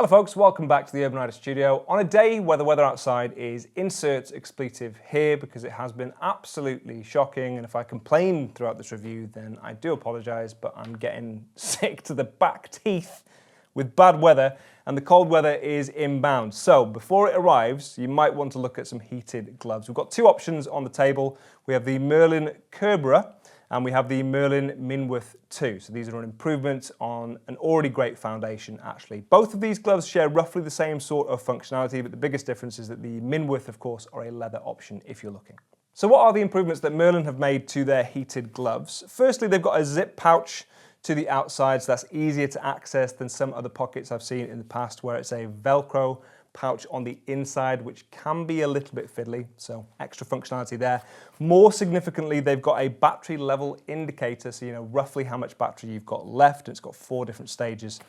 Hello folks, welcome back to the Urban Rider Studio. On a day where the weather outside is insert expletive here because it has been absolutely shocking, and if I complain throughout this review then I do apologise, but I'm getting sick to the back teeth with bad weather and the cold weather is inbound. So before it arrives you might want to look at some heated gloves. We've got two options on the table. We have the MERLIN Curborough and we have the MERLIN Minworth II. So these are an improvement on an already great foundation actually. Both of these gloves share roughly the same sort of functionality, but the biggest difference is that the Minworth of course are a leather option if you're looking. So what are the improvements that MERLIN have made to their heated gloves? Firstly, they've got a zip pouch to the outside, so that's easier to access than some other pockets I've seen in the past where it's a Velcro pouch on the inside, which can be a little bit fiddly, so extra functionality there. More significantly, they've got a battery level indicator, so you know roughly how much battery you've got left. It's got 4 different stages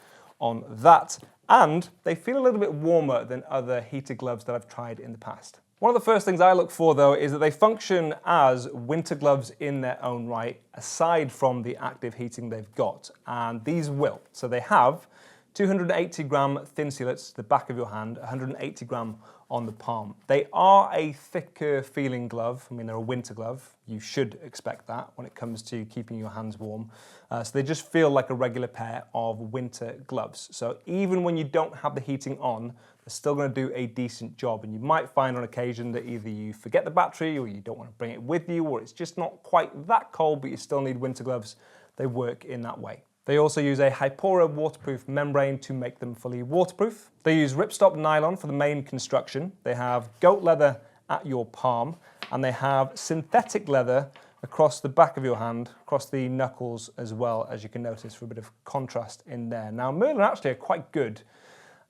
on that, and they feel a little bit warmer than other heated gloves that I've tried in the past. One of the first things I look for though is that they function as winter gloves in their own right, aside from the active heating they've got, and these will. So they have 280 gram thin sealants to the back of your hand, 180 gram on the palm. They are a thicker feeling glove. I mean, they're a winter glove. You should expect that when it comes to keeping your hands warm. So they just feel like a regular pair of winter gloves. So even when you don't have the heating on, they're still going to do a decent job. And you might find on occasion that either you forget the battery or you don't want to bring it with you, or it's just not quite that cold, but you still need winter gloves. They work in that way. They also use a Hypora waterproof membrane to make them fully waterproof. They use ripstop nylon for the main construction. They have goat leather at your palm, and they have synthetic leather across the back of your hand, across the knuckles as well, as you can notice for a bit of contrast in there. Now, MERLIN actually are quite good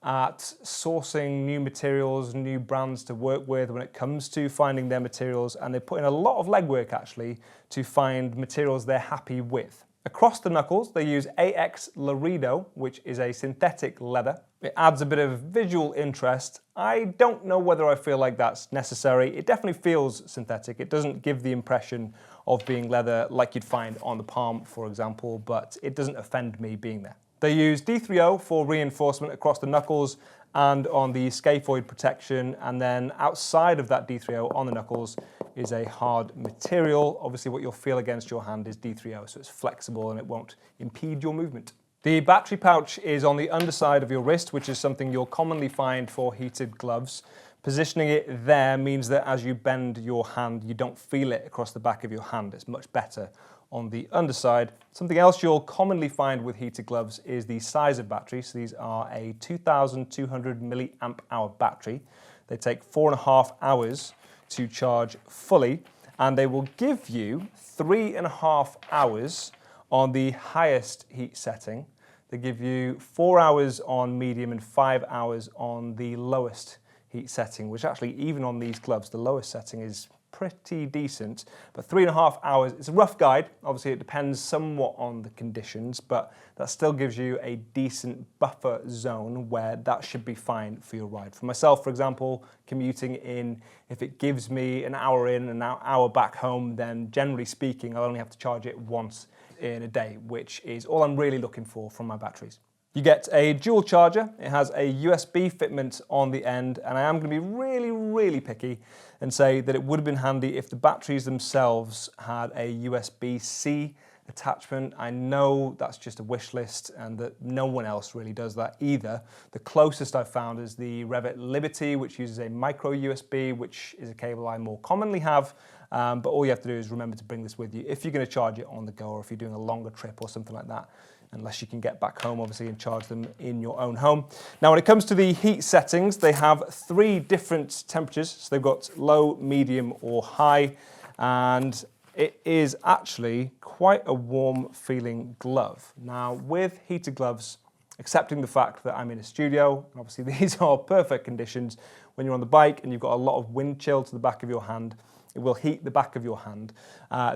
at sourcing new materials, new brands to work with when it comes to finding their materials, and they put in a lot of legwork actually to find materials they're happy with. Across the knuckles, they use AX Laredo, which is a synthetic leather. It adds a bit of visual interest. I don't know whether I feel like that's necessary. It definitely feels synthetic. It doesn't give the impression of being leather like you'd find on the palm, for example, but it doesn't offend me being there. They use D3O for reinforcement across the knuckles and on the scaphoid protection, and then outside of that D3O on the knuckles is a hard material. Obviously what you'll feel against your hand is D3O, so it's flexible and it won't impede your movement. The battery pouch is on the underside of your wrist, which is something you'll commonly find for heated gloves. Positioning it there means that as you bend your hand, you don't feel it across the back of your hand. It's much better on the underside. Something else you'll commonly find with heated gloves is the size of battery. So these are a 2,200 milliamp hour battery. They take 4.5 hours to charge fully, and they will give you 3.5 hours on the highest heat setting. They give you 4 hours on medium and 5 hours on the lowest heat setting, which actually even on these gloves, the lowest setting is pretty decent, but 3.5 hours, it's a rough guide. Obviously it depends somewhat on the conditions, but that still gives you a decent buffer zone where that should be fine for your ride. For myself, for example, commuting in, if it gives me an hour in and an hour back home, then generally speaking, I'll only have to charge it once in a day, which is all I'm really looking for from my batteries. You get a dual charger. It has a USB fitment on the end, and I am going to be really picky and say that it would have been handy if the batteries themselves had a USB-C attachment. I know that's just a wish list and that no one else really does that either. The closest I've found is the Revit Liberty, which uses a micro USB, which is a cable I more commonly have, but all you have to do is remember to bring this with you if you're going to charge it on the go or if you're doing a longer trip or something like that, unless you can get back home obviously and charge them in your own home. Now when it comes to the heat settings, they have 3 different temperatures. So they've got low, medium or high, and it is actually quite a warm feeling glove. Now with heated gloves, accepting the fact that I'm in a studio, and obviously these are perfect conditions, when you're on the bike and you've got a lot of wind chill to the back of your hand, it will heat the back of your hand.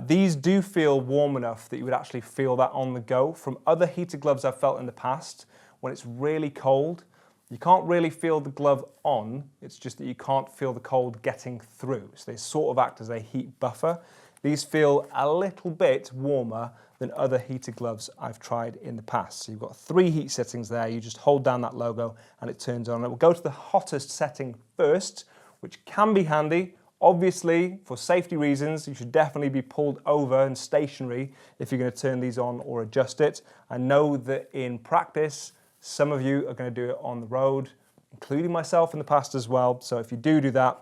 These do feel warm enough that you would actually feel that on the go. From other heated gloves I've felt in the past, when it's really cold, you can't really feel the glove on, it's just that you can't feel the cold getting through. So they sort of act as a heat buffer. These feel a little bit warmer than other heated gloves I've tried in the past. So you've got 3 heat settings there. You just hold down that logo and it turns on. It will go to the hottest setting first, which can be handy. Obviously, for safety reasons, you should definitely be pulled over and stationary if you're going to turn these on or adjust it. I know that in practice, some of you are going to do it on the road, including myself in the past as well. So if you do that,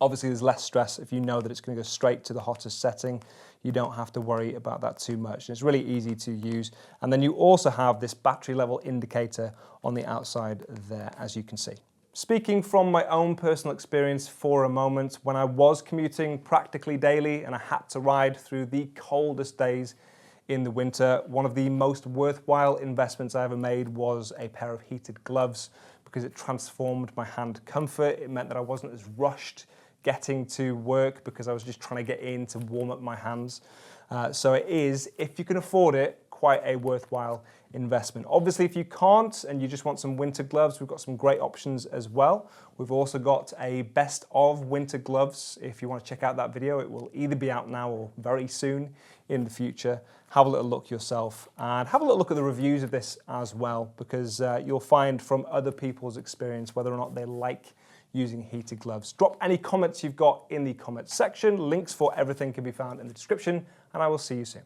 obviously there's less stress if you know that it's going to go straight to the hottest setting. You don't have to worry about that too much. And it's really easy to use. And then you also have this battery level indicator on the outside there, as you can see. Speaking from my own personal experience for a moment, when I was commuting practically daily and I had to ride through the coldest days in the winter, one of the most worthwhile investments I ever made was a pair of heated gloves, because it transformed my hand comfort. It meant that I wasn't as rushed getting to work because I was just trying to get in to warm up my hands. So it is, if you can afford it, quite a worthwhile investment. Obviously, if you can't and you just want some winter gloves, we've got some great options as well. We've also got a best of winter gloves. If you want to check out that video, it will either be out now or very soon in the future. Have a little look yourself and have a little look at the reviews of this as well, because you'll find from other people's experience whether or not they like using heated gloves. Drop any comments you've got in the comments section. Links for everything can be found in the description, and I will see you soon.